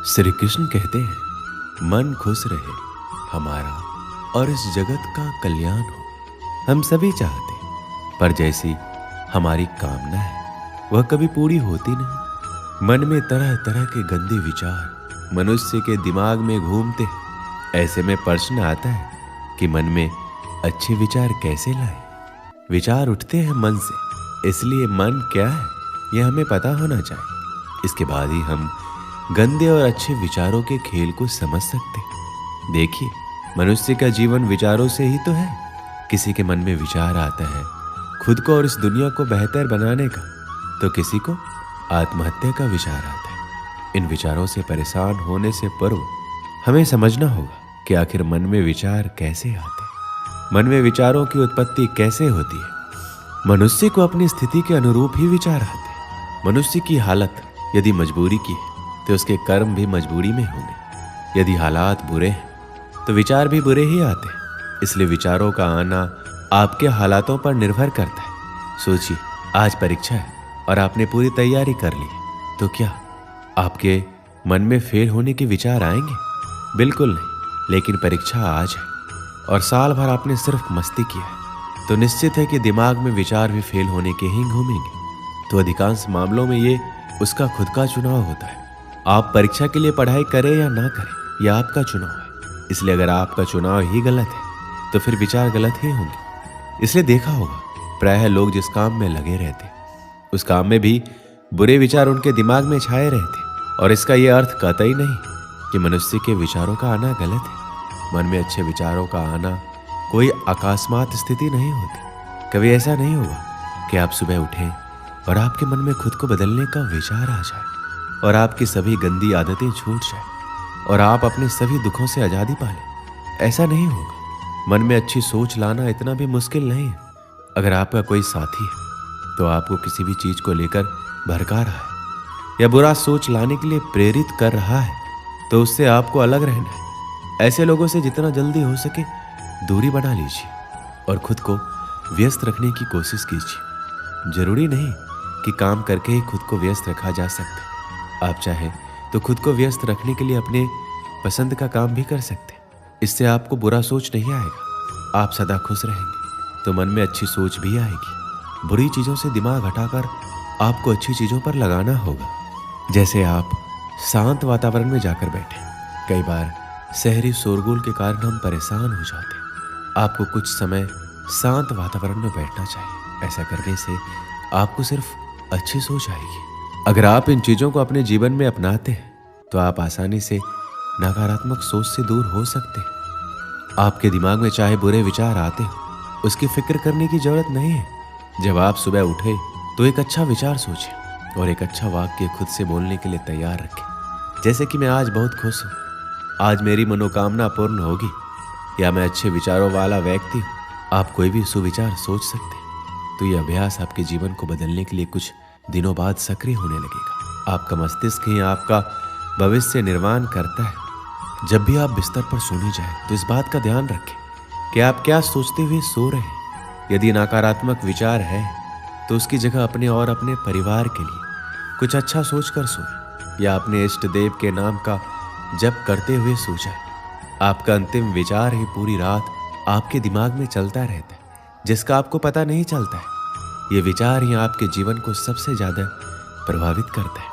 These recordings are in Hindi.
श्री कृष्ण कहते हैं, मन खुश रहे हमारा और इस जगत का कल्याण हो। हम सभी चाहते हैं, पर जैसी हमारी कामना है वह कभी पूरी होती नहीं। मन में तरह तरह के गंदे विचार मनुष्य के दिमाग में घूमते हैं। ऐसे में प्रश्न आता है कि मन में अच्छे विचार कैसे लाए। विचार उठते हैं मन से, इसलिए मन क्या है यह हमें पता होना चाहिए। इसके बाद ही हम गंदे और अच्छे विचारों के खेल को समझ सकते हैं। देखिए, मनुष्य का जीवन विचारों से ही तो है। किसी के मन में विचार आता है खुद को और इस दुनिया को बेहतर बनाने का, तो किसी को आत्महत्या का विचार आता है। इन विचारों से परेशान होने से पूर्व हमें समझना होगा कि आखिर मन में विचार कैसे आते हैं, मन में विचारों की उत्पत्ति कैसे होती है। मनुष्य को अपनी स्थिति के अनुरूप ही विचार आते हैं। मनुष्य की हालत यदि मजबूरी की है तो उसके कर्म भी मजबूरी में होंगे। यदि हालात बुरे हैं तो विचार भी बुरे ही आते हैं। इसलिए विचारों का आना आपके हालातों पर निर्भर करता है। सोचिए, आज परीक्षा है और आपने पूरी तैयारी कर ली है, तो क्या आपके मन में फेल होने के विचार आएंगे? बिल्कुल नहीं। लेकिन परीक्षा आज है और साल भर आपने सिर्फ मस्ती किया है, तो निश्चित है कि दिमाग में विचार भी फेल होने के ही घूमेंगे। तो अधिकांश मामलों में ये उसका खुद का चुनाव होता है। आप परीक्षा के लिए पढ़ाई करें या ना करें, यह आपका चुनाव है। इसलिए अगर आपका चुनाव ही गलत है तो फिर विचार गलत ही होंगे। इसलिए देखा होगा, प्रायः लोग जिस काम में लगे रहते उस काम में भी बुरे विचार उनके दिमाग में छाए रहते। और इसका यह अर्थ कतई नहीं कि मनुष्य के विचारों का आना गलत है। मन में अच्छे विचारों का आना कोई अकस्मात स्थिति नहीं होती। कभी ऐसा नहीं होगा कि आप सुबह उठें और आपके मन में खुद को बदलने का विचार आ जाए और आपकी सभी गंदी आदतें छूट जाए और आप अपने सभी दुखों से आज़ादी पा लें। ऐसा नहीं होगा। मन में अच्छी सोच लाना इतना भी मुश्किल नहीं है। अगर आपका कोई साथी है तो आपको किसी भी चीज़ को लेकर भड़का रहा है या बुरा सोच लाने के लिए प्रेरित कर रहा है, तो उससे आपको अलग रहना है। ऐसे लोगों से जितना जल्दी हो सके दूरी बना लीजिए और खुद को व्यस्त रखने की कोशिश कीजिए। जरूरी नहीं कि काम करके ही खुद को व्यस्त रखा जा सकता है। आप चाहें तो खुद को व्यस्त रखने के लिए अपने पसंद का काम भी कर सकते हैं। इससे आपको बुरा सोच नहीं आएगा। आप सदा खुश रहेंगे तो मन में अच्छी सोच भी आएगी। बुरी चीज़ों से दिमाग हटाकर आपको अच्छी चीज़ों पर लगाना होगा। जैसे आप शांत वातावरण में जाकर बैठे। कई बार शहरी शोरगुल के कारण हम परेशान हो जाते हैं। आपको कुछ समय शांत वातावरण में बैठना चाहिए। ऐसा करने से आपको सिर्फ अच्छी सोच आएगी। अगर आप इन चीज़ों को अपने जीवन में अपनाते हैं तो आप आसानी से नकारात्मक सोच से दूर हो सकते हैं। आपके दिमाग में चाहे बुरे विचार आते हो, उसकी फिक्र करने की जरूरत नहीं है। जब आप सुबह उठे तो एक अच्छा विचार सोचें और एक अच्छा वाक्य खुद से बोलने के लिए तैयार रखें। जैसे कि मैं आज बहुत खुश हूँ, आज मेरी मनोकामना पूर्ण होगी, या मैं अच्छे विचारों वाला व्यक्ति हूँ। आप कोई भी सुविचार सोच सकते हैं। तो यह अभ्यास आपके जीवन को बदलने के लिए कुछ दिनों बाद सक्रिय होने लगेगा। आपका मस्तिष्क ही आपका भविष्य निर्माण करता है। जब भी आप बिस्तर पर सोने जाएं तो इस बात का ध्यान रखें कि आप क्या सोचते हुए सो रहे हैं। यदि नकारात्मक विचार है तो उसकी जगह अपने और अपने परिवार के लिए कुछ अच्छा सोचकर सोएं या अपने इष्ट देव के नाम का जप करते हुए सो जाएं। आपका अंतिम विचार ही पूरी रात आपके दिमाग में चलता रहता है, जिसका आपको पता नहीं चलता है। ये विचार ही आपके जीवन को सबसे ज्यादा प्रभावित करता है।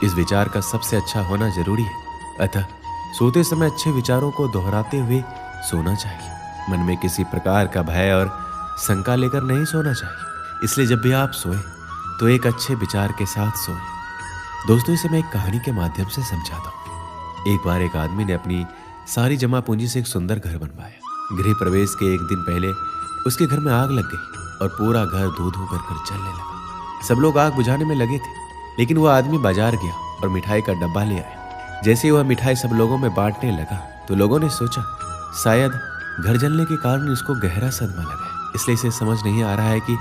इस विचार का सबसे अच्छा होना जरूरी है। अतः सोते समय अच्छे विचारों को दोहराते हुए सोना चाहिए। मन में किसी प्रकार का भय और शंका लेकर नहीं सोना चाहिए। इसलिए जब भी आप सोएं तो एक अच्छे विचार के साथ सोएं। दोस्तों, इसे मैं एक कहानी के माध्यम से समझाता हूँ। एक बार एक आदमी ने अपनी सारी जमा पूंजी से एक सुंदर घर बनवाया। गृह प्रवेश के एक दिन पहले उसके घर में आग लग गई और पूरा घर धू धू कर जलने लगा। सब लोग आग बुझाने में लगे थे, लेकिन वह आदमी बाजार गया और मिठाई का डब्बा ले आया। जैसे ही वह मिठाई सब लोगों में बांटने लगा तो लोगों ने सोचा शायद घर जलने के कारण इसको गहरा सदमा लगा है, इसलिए इसे समझ नहीं आ रहा है कि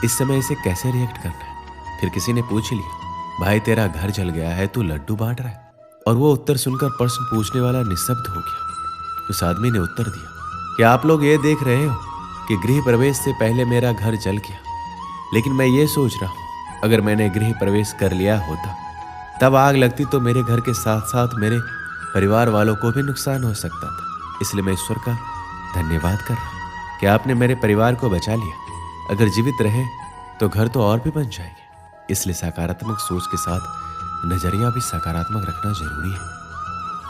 इस समय इसे कैसे रिएक्ट करना है। फिर किसी ने पूछ लिया, भाई तेरा घर जल गया है, तू लड्डू बांट रहा है? और वो उत्तर सुनकर प्रश्न पूछने वाला निःशब्द हो गया। उस आदमी ने उत्तर दिया कि आप लोग ये देख रहे हो कि गृह प्रवेश से पहले मेरा घर जल गया, लेकिन मैं ये सोच रहा हूँ अगर मैंने गृह प्रवेश कर लिया होता तब आग लगती तो मेरे घर के साथ साथ मेरे परिवार वालों को भी नुकसान हो सकता था। इसलिए मैं ईश्वर का धन्यवाद कर रहा हूं कि आपने मेरे परिवार को बचा लिया। अगर जीवित रहे तो घर तो और भी बन जाएंगे। इसलिए सकारात्मक सोच के साथ नजरिया भी सकारात्मक रखना जरूरी है।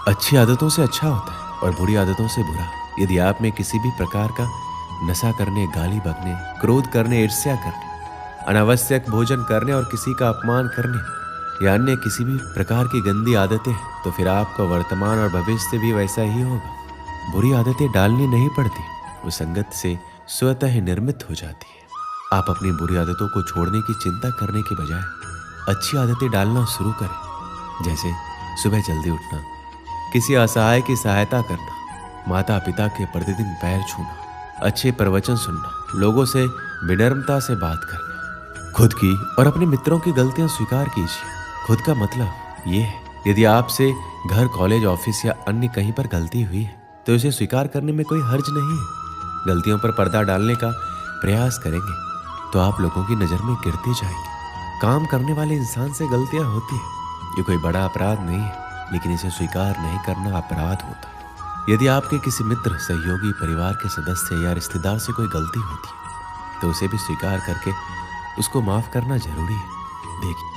अच्छी आदतों से अच्छा होता है और बुरी आदतों से बुरा। यदि आप में किसी भी प्रकार का नशा करने, गाली बकने, क्रोध करने, ईर्ष्या करने, अनावश्यक भोजन करने और किसी का अपमान करने या अन्य किसी भी प्रकार की गंदी आदतें हैं, तो फिर आपका वर्तमान और भविष्य भी वैसा ही होगा। बुरी आदतें डालनी नहीं पड़ती, वो संगत से स्वतः ही निर्मित हो जाती है। आप अपनी बुरी आदतों को छोड़ने की चिंता करने के बजाय अच्छी आदतें डालना शुरू करें। जैसे सुबह जल्दी उठना, किसी असहाय की सहायता करना, माता पिता के प्रतिदिन पैर छूना, अच्छे प्रवचन सुनना, लोगों से विनम्रता से बात करना। खुद की और अपने मित्रों की गलतियां स्वीकार कीजिए। खुद का मतलब ये है, यदि आपसे घर, कॉलेज, ऑफिस या अन्य कहीं पर गलती हुई है तो इसे स्वीकार करने में कोई हर्ज नहीं है। गलतियों पर पर्दा डालने का प्रयास करेंगे तो आप लोगों की नजर में गिरते जाएंगे। काम करने वाले इंसान से गलतियां होती है, ये कोई बड़ा अपराध नहीं है, लेकिन इसे स्वीकार नहीं करना अपराध होता है। यदि आपके किसी मित्र, सहयोगी, परिवार के सदस्य या रिश्तेदार से कोई गलती होती है तो उसे भी स्वीकार करके उसको माफ करना जरूरी है। देखिए,